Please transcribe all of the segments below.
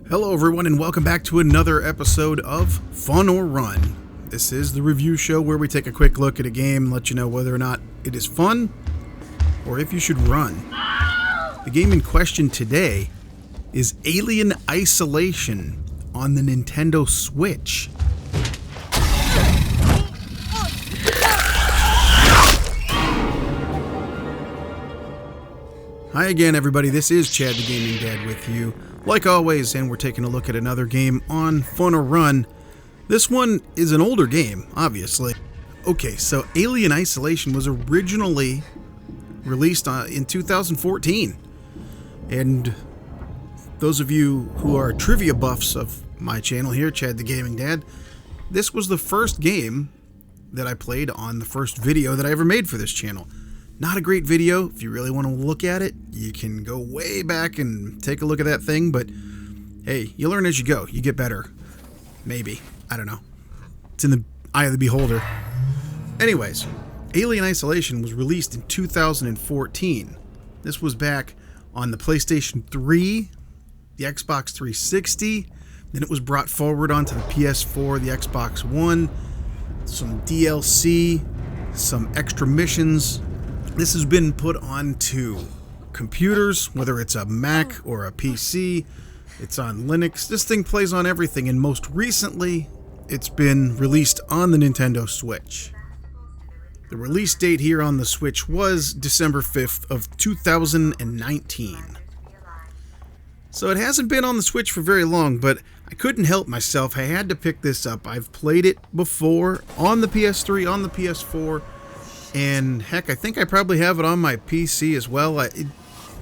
Hello everyone and welcome back to another episode of Fun or Run. This is the review show where we take a quick look at a game and let you know whether or not it is fun or if you should run. The game in question today is Alien Isolation on the Nintendo Switch. Hi again everybody, this is Chad the Gaming Dad with you, like always, and we're taking a look at another game on Fun or Run. This one is an older game, obviously. Okay, so Alien Isolation was originally released in 2014, and those of you who are trivia buffs of my channel here, Chad the Gaming Dad, this was the first game that I played on the first video that I ever made for this channel. Not a great video. If you really want to look at it, you can go way back and take a look at that thing, but hey, you learn as you go. You get better. Maybe. I don't know. It's in the eye of the beholder. Anyways, Alien Isolation was released in 2014. This was back on the PlayStation 3, the Xbox 360, then it was brought forward onto the PS4, the Xbox One, some DLC, some extra missions. This has been put onto computers, whether it's a Mac or a PC. It's on Linux. This thing plays on everything, and most recently, it's been released on the Nintendo Switch. The release date here on the Switch was December 5th of 2019. So it hasn't been on the Switch for very long, but I couldn't help myself. I had to pick this up. I've played it before on the PS3, on the PS4, and heck, I think I probably have it on my PC as well.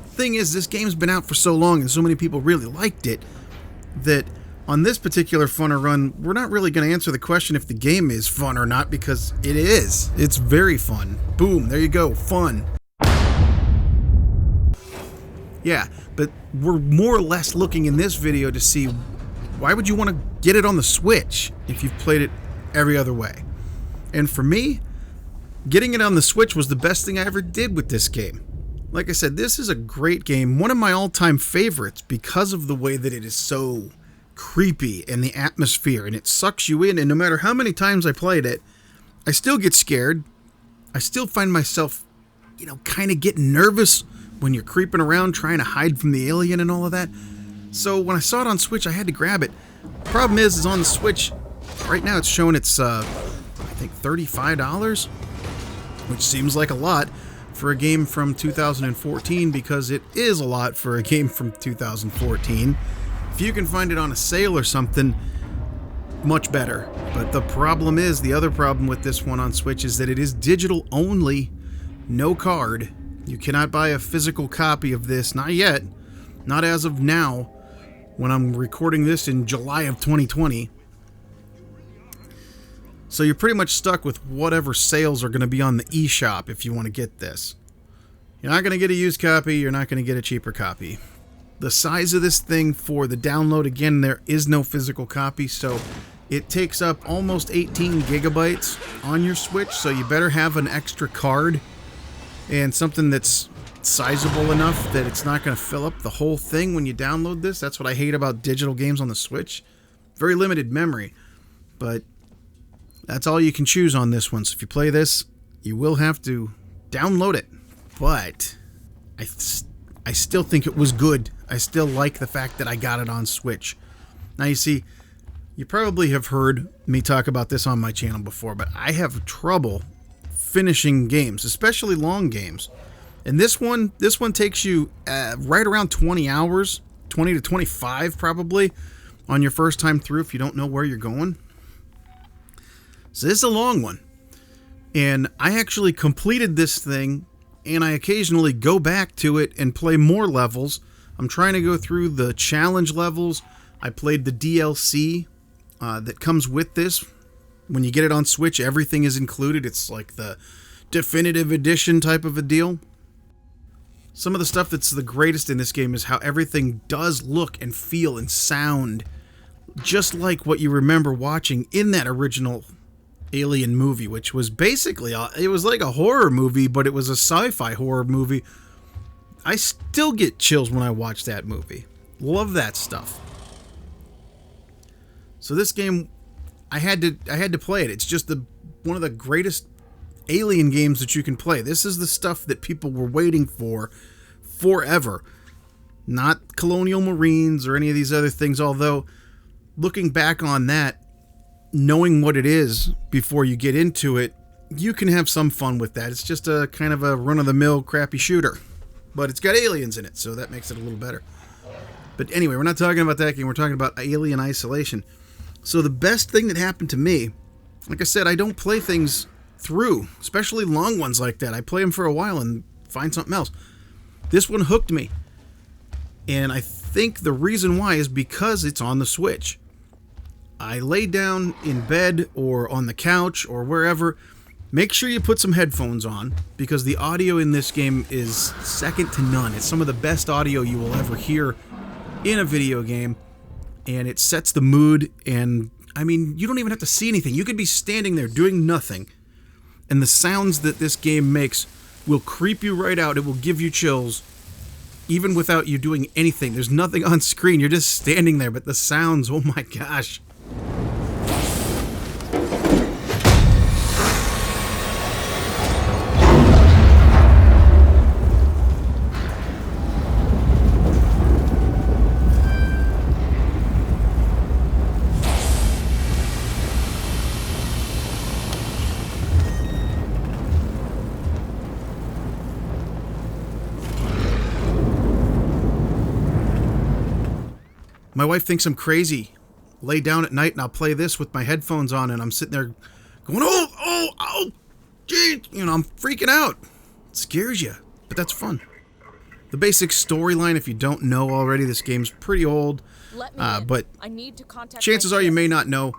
Thing is, this game's been out for so long and so many people really liked it that on this particular Fun or Run, we're not really going to answer the question if the game is fun or not, because it is. It's very fun. Boom, there you go, fun. Yeah, but we're more or less looking in this video to see why would you want to get it on the Switch if you've played it every other way. And for me, getting it on the Switch was the best thing I ever did with this game. Like I said, this is a great game, one of my all-time favorites because of the way that it is so creepy and the atmosphere, and it sucks you in, and no matter how many times I played it, I still get scared. I still find myself, kind of getting nervous when you're creeping around trying to hide from the alien and all of that. So when I saw it on Switch, I had to grab it. Problem is on the Switch, right now it's showing it's, I think $35, which seems like a lot for a game from 2014, because it is a lot for a game from 2014. If you can find it on a sale or something, much better. But the problem is, the other problem with this one on Switch is that it is digital only, no card. You cannot buy a physical copy of this, not yet, not as of now, when I'm recording this in July of 2020. So you're pretty much stuck with whatever sales are going to be on the eShop if you want to get this. You're not going to get a used copy, you're not going to get a cheaper copy. The size of this thing for the download, again, there is no physical copy, so it takes up almost 18 gigabytes on your Switch, so you better have an extra card and something that's sizable enough that it's not going to fill up the whole thing when you download this. That's what I hate about digital games on the Switch. Very limited memory, but that's all you can choose on this one. So if you play this, you will have to download it. But I still think it was good. I still like the fact that I got it on Switch. Now you see, you probably have heard me talk about this on my channel before, but I have trouble finishing games, especially long games. And this one takes you right around 20 hours, 20 to 25 probably, on your first time through if you don't know where you're going. So this is a long one, and I actually completed this thing, and I occasionally go back to it and play more levels. I'm trying to go through the challenge levels. I played the DLC that comes with this. When you get it on Switch, everything is included. It's like the definitive edition type of a deal. Some of the stuff that's the greatest in this game is how everything does look and feel and sound just like what you remember watching in that original Alien movie, which was basically, it was like a horror movie, but it was a sci-fi horror movie. I still get chills when I watch that movie. Love that stuff. So this game, I had to play it. It's just one of the greatest Alien games that you can play. This is the stuff that people were waiting for forever. Not Colonial Marines or any of these other things, although looking back on that, knowing what it is before you get into it, you can have some fun with that. It's just a kind of a run-of-the-mill crappy shooter. But it's got aliens in it, so that makes it a little better. But anyway, we're not talking about that game. We're talking about Alien Isolation. So the best thing that happened to me, like I said, I don't play things through, especially long ones like that. I play them for a while and find something else. This one hooked me. And I think the reason why is because it's on the Switch. I lay down in bed or on the couch or wherever. Make sure you put some headphones on, because the audio in this game is second to none. It's some of the best audio you will ever hear in a video game, and it sets the mood. And I mean, you don't even have to see anything. You could be standing there doing nothing, and the sounds that this game makes will creep you right out. It will give you chills, even without you doing anything. There's nothing on screen. You're just standing there, but the sounds, oh my gosh. My wife thinks I'm crazy. Lay down at night and I'll play this with my headphones on, and I'm sitting there going, oh, geez, I'm freaking out. It scares you, but that's fun. The basic storyline, if you don't know already, this game's pretty old, but I need to contact chances are you may not know.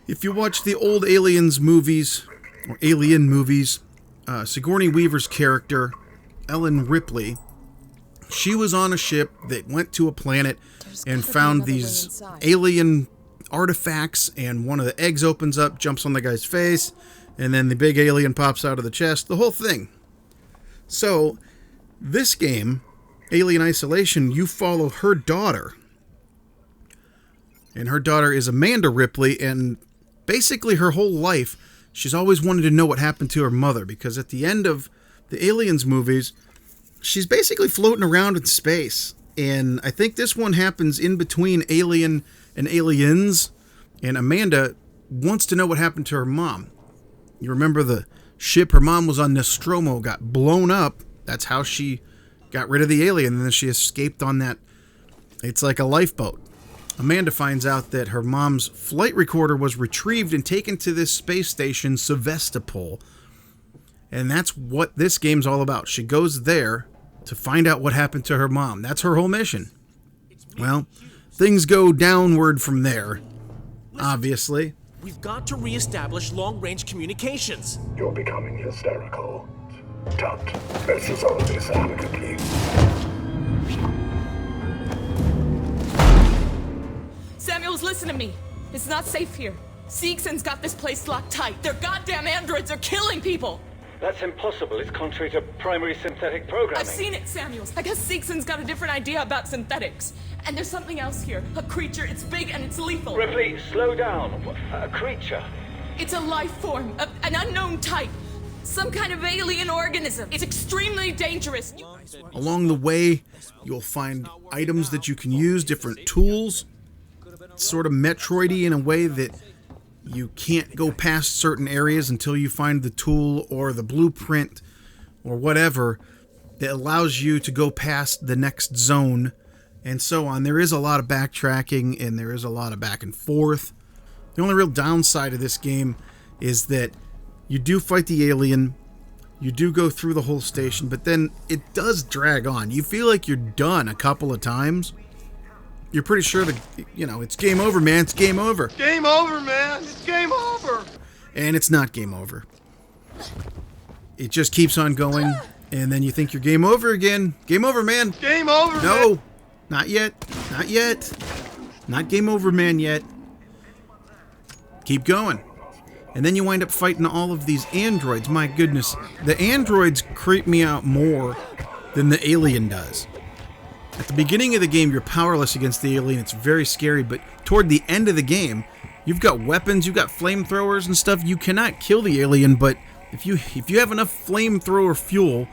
If you watch the old Aliens movies, or Alien movies, Sigourney Weaver's character, Ellen Ripley, she was on a ship that went to a planet and found these alien artifacts, and one of the eggs opens up, jumps on the guy's face, and then the big alien pops out of the chest, the whole thing. So, this game, Alien Isolation, you follow her daughter. And her daughter is Amanda Ripley, and basically her whole life, she's always wanted to know what happened to her mother, because at the end of the Aliens movies, she's basically floating around in space. And I think this one happens in between Alien and Aliens. And Amanda wants to know what happened to her mom. You remember the ship her mom was on, Nostromo, got blown up. That's how she got rid of the alien. And then she escaped on that. It's like a lifeboat. Amanda finds out that her mom's flight recorder was retrieved and taken to this space station, Sevastopol. And that's what this game's all about. She goes there to find out what happened to her mom. That's her whole mission. Well, things go downward from there, obviously. We've got to reestablish long-range communications. You're becoming hysterical. Tut, let's resolve this amicably. Samuels, listen to me. It's not safe here. Seegson's got this place locked tight. Their goddamn androids are killing people. That's impossible. It's contrary to primary synthetic programming. I've seen it, Samuels. I guess Seegson's got a different idea about synthetics. And there's something else here. A creature. It's big and it's lethal. Ripley, slow down. A creature. It's a life form. An unknown type. Some kind of alien organism. It's extremely dangerous. Along the way, you'll find items that you can use, different tools. It's sort of Metroidy in a way that you can't go past certain areas until you find the tool or the blueprint or whatever that allows you to go past the next zone, and so on. There is a lot of backtracking, and there is a lot of back and forth. The only real downside of this game is that you do fight the alien, you do go through the whole station, but then it does drag on. You feel like you're done a couple of times. You're pretty sure that, it's game over, man. It's game over. Game over, man. It's game over. And it's not game over. It just keeps on going, and then you think you're game over again. Game over, man. Game over, No, man. not yet. Not yet. Not game over, man, yet. Keep going. And then you wind up fighting all of these androids. My goodness. The androids creep me out more than the alien does. At the beginning of the game, you're powerless against the alien. It's very scary, but toward the end of the game, you've got weapons, you've got flamethrowers and stuff. You cannot kill the alien, but if you have enough flamethrower fuel,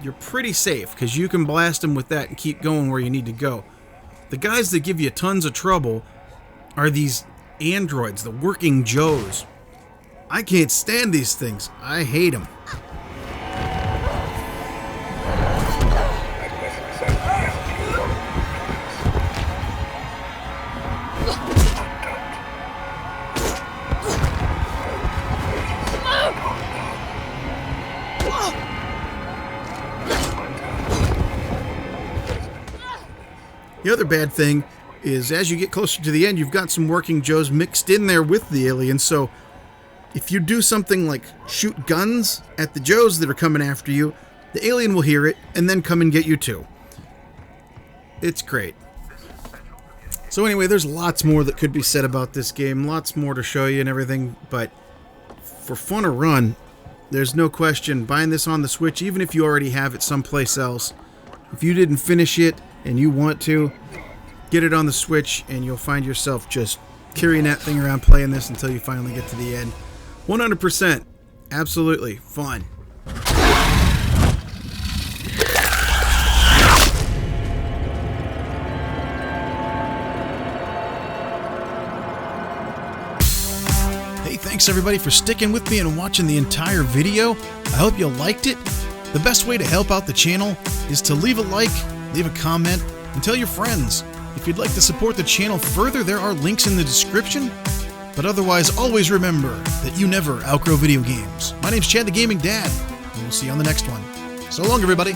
you're pretty safe because you can blast them with that and keep going where you need to go. The guys that give you tons of trouble are these androids, the working Joes. I can't stand these things. I hate them. The other bad thing is as you get closer to the end, you've got some working Joes mixed in there with the aliens, so if you do something like shoot guns at the Joes that are coming after you, the alien will hear it and then come and get you too. It's great. So anyway, there's lots more that could be said about this game, lots more to show you and everything, but for fun or run, there's no question buying this on the Switch, even if you already have it someplace else. If you didn't finish it and you want to, get it on the Switch and you'll find yourself just carrying that thing around playing this until you finally get to the end. 100%. Absolutely fun. Hey, thanks everybody for sticking with me and watching the entire video. I hope you liked it. The best way to help out the channel is to leave a like, leave a comment, and tell your friends. If you'd like to support the channel further, there are links in the description. But otherwise, always remember that you never outgrow video games. My name's Chad the Gaming Dad, and we'll see you on the next one. So long, everybody.